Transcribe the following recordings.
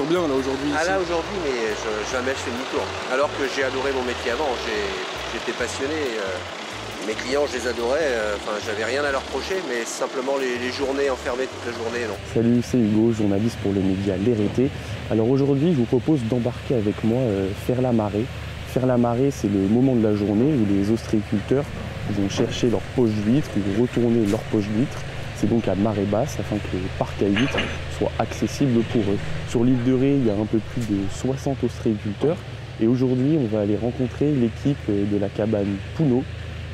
sens bien là aujourd'hui. Ah là aujourd'hui, mais jamais je fais demi-tour. Alors que j'ai adoré mon métier avant, j'étais passionné. Mes clients, je les adorais, enfin j'avais rien à leur reprocher, mais simplement les journées enfermées toute la journée, non. Salut, c'est Hugo, journaliste pour le média L'Hérété. Alors aujourd'hui, je vous propose d'embarquer avec moi faire la marée. Faire la marée, c'est le moment de la journée où les ostréiculteurs vont chercher leur poche d'huîtres ou retourner leur poche d'huîtres. C'est donc à marée basse afin que le parc à huîtres soit accessible pour eux. Sur l'île de Ré, il y a un peu plus de 60 ostréiculteurs et aujourd'hui, on va aller rencontrer l'équipe de la cabane Pounot,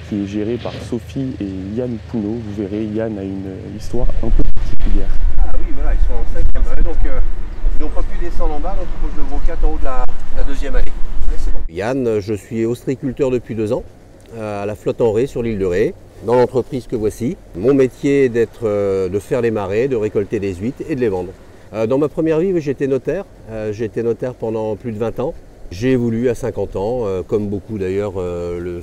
qui est gérée par Sophie et Yann Pounot. Vous verrez, Yann a une histoire un peu particulière. Ah oui, voilà, ils sont en 5e, donc ils n'ont pas pu descendre en bas, donc il faut que je le brocate en haut de la deuxième allée. Ouais, c'est bon. Yann, je suis ostréiculteur depuis 2 ans, à la flotte en Ré sur l'île de Ré, dans l'entreprise que voici. Mon métier est de faire les marées, de récolter des huîtres et de les vendre. Dans ma première vie, j'étais notaire. J'ai été notaire pendant plus de 20 ans. J'ai voulu à 50 ans, comme beaucoup d'ailleurs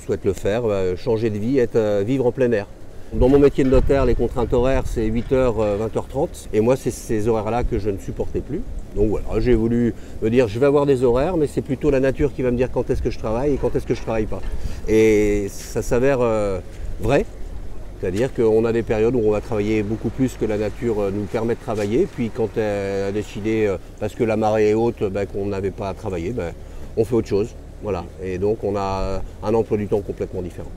souhaitent le faire, changer de vie, vivre en plein air. Dans mon métier de notaire, les contraintes horaires, c'est 8h, 20h30. Et moi, c'est ces horaires-là que je ne supportais plus. Donc voilà, j'ai voulu me dire, je vais avoir des horaires, mais c'est plutôt la nature qui va me dire quand est-ce que je travaille et quand est-ce que je ne travaille pas. Et ça s'avère vrai. C'est-à-dire qu'on a des périodes où on va travailler beaucoup plus que la nature nous permet de travailler. Puis quand elle a décidé, parce que la marée est haute, qu'on n'avait pas à travailler, on fait autre chose. Voilà. Et donc on a un emploi du temps complètement différent.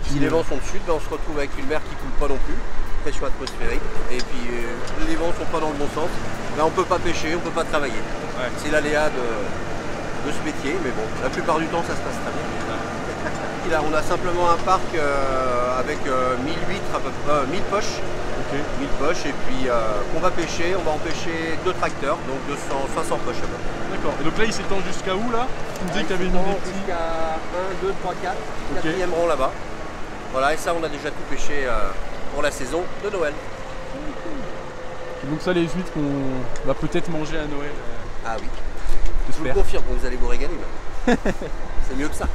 Si les vents sont de sud, on se retrouve avec une mer qui ne coule pas non plus, pression atmosphérique. Et puis les vents ne sont pas dans le bon sens. Là on ne peut pas pêcher, on ne peut pas travailler. Ouais. C'est l'aléa de ce métier, mais bon, la plupart du temps ça se passe très bien. Là, on a simplement un parc avec 1000 huîtres, à peu près 1000 poches. Okay. 1000 poches, et puis on va pêcher, on va empêcher 2 tracteurs, donc 500 poches à peu près. D'accord, et donc là il s'étend jusqu'à où là? Tu me disais qu'il y avait une petite... Jusqu'à 1, 2, 3, 4, okay. 4e rang là-bas. Voilà, et ça on a déjà tout pêché pour la saison de Noël. Donc ça, les huîtres qu'on va peut-être manger à Noël. Ah oui, je vous le confirme, vous allez vous régaler. C'est mieux que ça.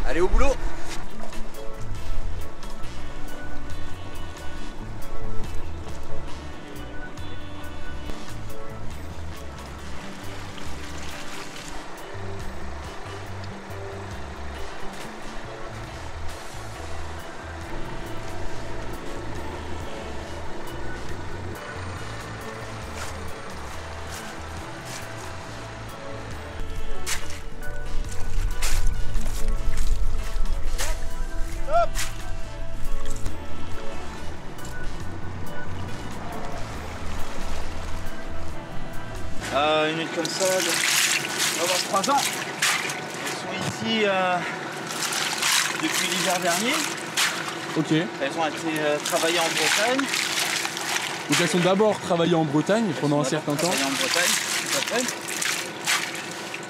Allez au boulot! Une huître comme ça, on va avoir 3 ans. Elles sont ici depuis l'hiver dernier. Ok. Elles ont été travaillées en Bretagne. Donc elles sont d'abord travaillées en Bretagne pendant un certain temps. Travaillées en Bretagne, tout à fait.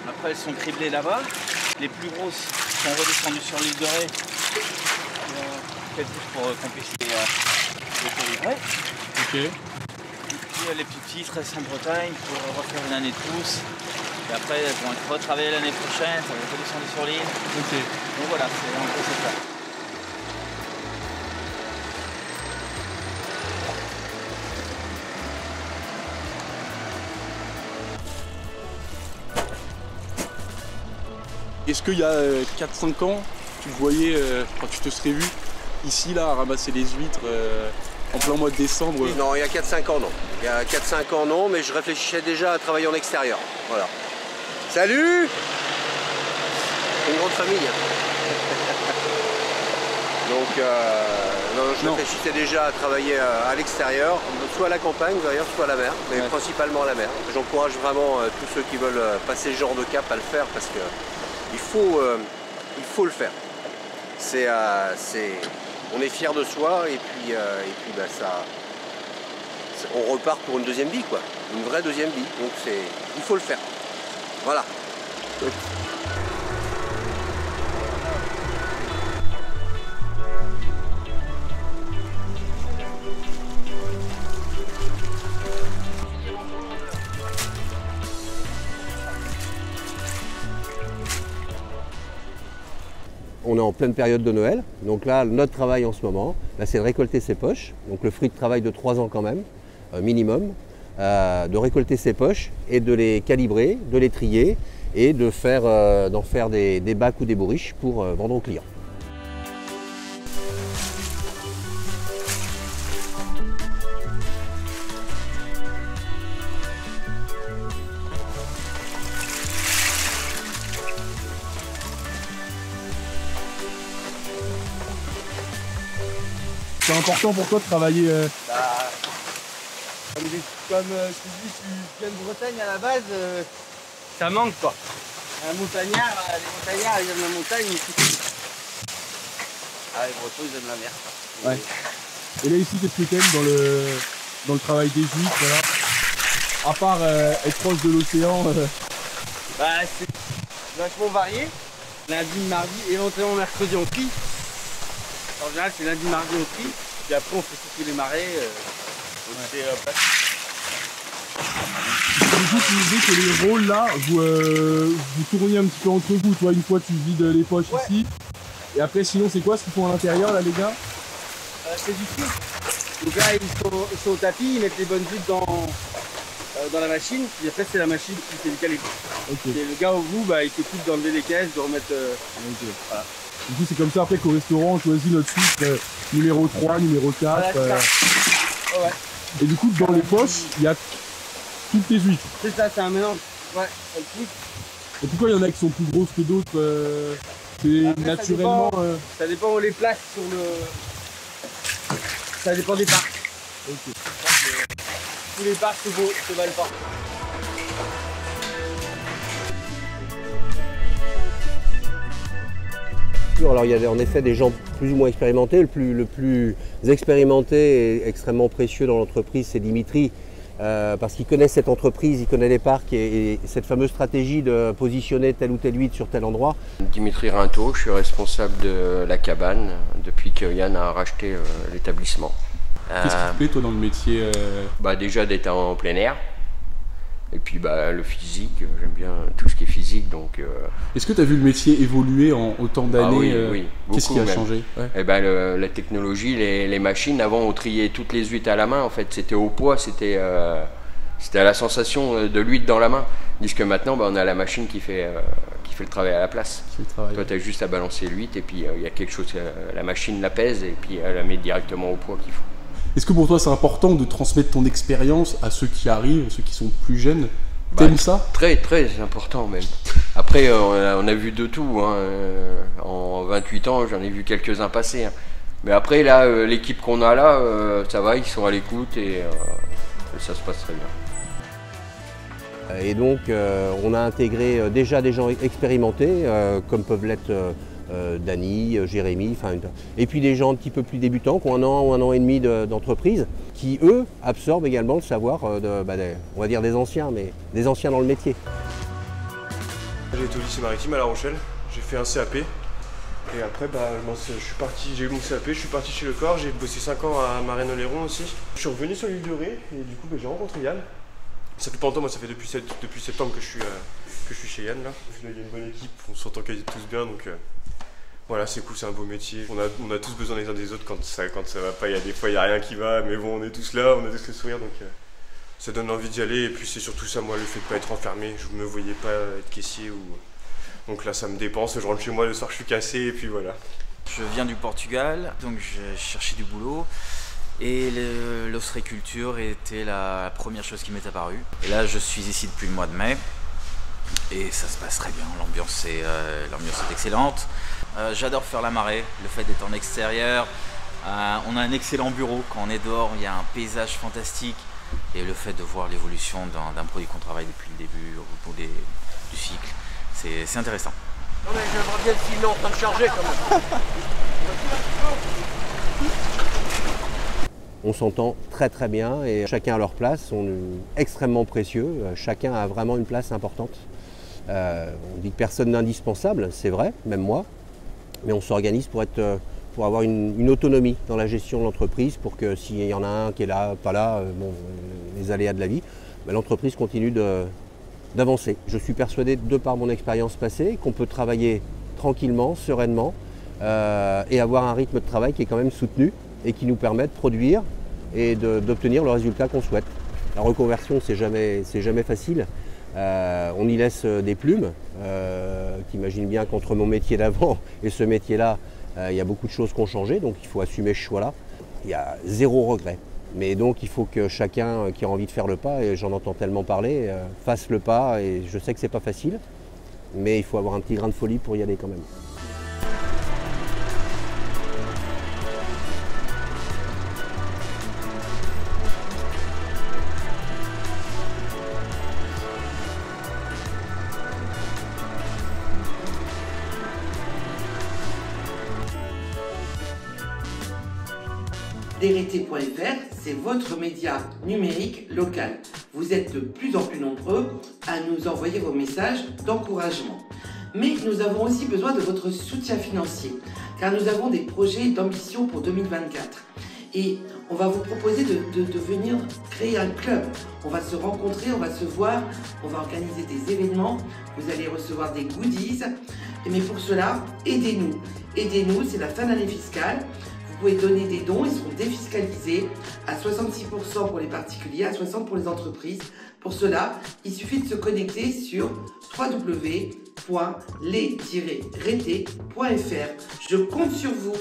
Après elles sont criblées là-bas. Les plus grosses sont redescendues sur l'île de Ré. Peut-être pour qu'on puisse les délivrer. Ok. Les plus petites restent en Bretagne pour refaire une année de pousse. Et après, elles vont être retravaillées l'année prochaine, ça va être redescendu sur l'île. Ok. Donc voilà, c'est un peu ça. Est-ce qu'il y a 4-5 ans, tu te voyais, quand tu te serais vu ici, là, à ramasser les huîtres en plein mois de décembre? Oui, non, il y a 4-5 ans, non. Il y a 4-5 ans, non, mais je réfléchissais déjà à travailler en extérieur. Voilà. Salut! Une grande famille. Donc, non, je réfléchissais déjà à travailler à l'extérieur, soit à la campagne d'ailleurs, soit à la mer, mais ouais, principalement à la mer. J'encourage vraiment tous ceux qui veulent passer ce genre de cap à le faire parce que il faut le faire. On est fiers de soi et puis on repart pour une deuxième vie, quoi. Une vraie deuxième vie. Donc il faut le faire. Voilà. on est en pleine période de Noël. Donc là, notre travail en ce moment, c'est de récolter ces poches. Donc le fruit de travail de 3 ans quand même, minimum. De récolter ces poches et de les calibrer, de les trier et d'en faire des bacs ou des bourriches pour vendre aux clients. C'est important pour toi de travailler Comme je te dis, tu viens de Bretagne à la base, ça manque quoi. Les montagnards, ils aiment la montagne. Ah, les Bretons, ils aiment la mer. Ouais. Et là ici, qu'est-ce que t'aimes dans le travail des huîtres, voilà. À part être proche de l'océan. Bah, c'est vachement varié. Lundi, mardi, éventuellement mercredi on trie. En général, c'est lundi, mardi on trie. Puis après, on fait circuler les marées. Du coup, tu disais que les rôles là, vous tournez un petit peu entre vous. Toi, une fois, tu vides les poches ici. Et après, sinon, c'est quoi ce qu'ils font à l'intérieur là, les gars? C'est du tri. Donc là, ils sont au tapis, ils mettent les bonnes huîtres dans la machine. Puis après, c'est la machine qui fait du calibre. Okay. Et le gars au bout, il s'occupe d'enlever les caisses, de remettre. Voilà. Du coup, c'est comme ça après qu'au restaurant, on choisit notre sucre numéro 3, numéro 4. Voilà, ouais. Et du coup, dans les poches, il y a toutes les huîtres. C'est ça, c'est un mélange. Ouais, et pourquoi il y en a qui sont plus grosses que d'autres c'est naturellement. Ça dépend où on les place sur le. Ça dépend des parcs. Okay. Tous les parcs se valent pas. Alors il y a en effet des gens plus ou moins expérimentés. Le plus expérimenté et extrêmement précieux dans l'entreprise, c'est Dimitri, parce qu'il connaît cette entreprise, il connaît les parcs et cette fameuse stratégie de positionner telle ou telle huître sur tel endroit. Dimitri Rinto, je suis responsable de la cabane depuis que Yann a racheté l'établissement. Qu'est-ce qui te plaît toi dans le métier Déjà d'être en plein air. Et puis le physique, j'aime bien tout ce qui est physique. Donc, Est-ce que tu as vu le métier évoluer en autant d'années? Oui. Qu'est-ce qui a même changé? La technologie, les machines, avant on triait toutes les huîtres à la main, en fait c'était au poids, c'était à la sensation de l'huître dans la main. Puisque maintenant on a la machine qui fait le travail à la place. Toi tu as juste à balancer l'huître et puis il y a quelque chose, la machine la pèse et puis elle la met directement au poids qu'il faut. Est-ce que pour toi c'est important de transmettre ton expérience à ceux qui arrivent, ceux qui sont plus jeunes? T'aimes ça? Très très important même. Après on a vu de tout, hein. En 28 ans j'en ai vu quelques-uns passer. Hein. Mais après là l'équipe qu'on a là, ça va, ils sont à l'écoute et ça se passe très bien. Et donc on a intégré déjà des gens expérimentés comme peuvent l'être Dany, Jérémy, et puis des gens un petit peu plus débutants qui ont 1 an ou 1 an et demi d'entreprise, qui eux absorbent également le savoir on va dire des anciens, mais des anciens dans le métier. J'ai été au lycée maritime à La Rochelle, j'ai fait un CAP et après j'ai eu mon CAP, je suis parti chez Lecor, j'ai bossé 5 ans à Marennes-Oléron aussi. Je suis revenu sur l'île de Ré et du coup j'ai rencontré Yann. Ça fait pas longtemps, moi ça fait depuis septembre que je suis chez Yann là. Il y a une bonne équipe, on s'entend quasi tous bien donc voilà, c'est cool, c'est un beau métier. On a tous besoin les uns des autres quand ça va pas, des fois il n'y a rien qui va, mais bon on est tous là, on a tous le sourire donc ça donne envie d'y aller et puis c'est surtout ça moi le fait de pas être enfermé, je me voyais pas être caissier donc là ça me dépense, je rentre chez moi le soir je suis cassé et puis voilà. Je viens du Portugal, donc j'ai cherché du boulot. Et l'ostréiculture était la première chose qui m'est apparue. Et là, je suis ici depuis le mois de mai. Et ça se passe très bien, l'ambiance est excellente. J'adore faire la marée, le fait d'être en extérieur. On a un excellent bureau, quand on est dehors, il y a un paysage fantastique. Et le fait de voir l'évolution d'un produit qu'on travaille depuis le début, au bout du cycle, c'est intéressant. Non mais je vois bien le film en train de charger quand même. On s'entend très très bien et chacun à leur place, sont extrêmement précieux, chacun a vraiment une place importante. On dit que personne n'est indispensable, c'est vrai, même moi, mais on s'organise pour avoir une autonomie dans la gestion de l'entreprise, pour que s'il y en a un qui est là, pas là, les aléas de la vie, l'entreprise continue d'avancer. Je suis persuadé, de par mon expérience passée, qu'on peut travailler tranquillement, sereinement, et avoir un rythme de travail qui est quand même soutenu et qui nous permet de produire et d'obtenir le résultat qu'on souhaite. La reconversion, c'est jamais facile. On y laisse des plumes. T'imagines bien qu'entre mon métier d'avant et ce métier-là, il y a beaucoup de choses qui ont changé, donc il faut assumer ce choix-là. Il y a zéro regret. Mais donc il faut que chacun qui a envie de faire le pas, et j'en entends tellement parler, fasse le pas. Et je sais que c'est pas facile, mais il faut avoir un petit grain de folie pour y aller quand même. L'RT.fr, c'est votre média numérique local. Vous êtes de plus en plus nombreux à nous envoyer vos messages d'encouragement. Mais nous avons aussi besoin de votre soutien financier, car nous avons des projets d'ambition pour 2024. Et on va vous proposer de venir créer un club. On va se rencontrer, on va se voir, on va organiser des événements, vous allez recevoir des goodies. Mais pour cela, aidez-nous. Aidez-nous, c'est la fin d'année fiscale. Vous pouvez donner des dons, ils seront défiscalisés à 66% pour les particuliers, à 60% pour les entreprises. Pour cela, il suffit de se connecter sur www.les-reté.fr. Je compte sur vous.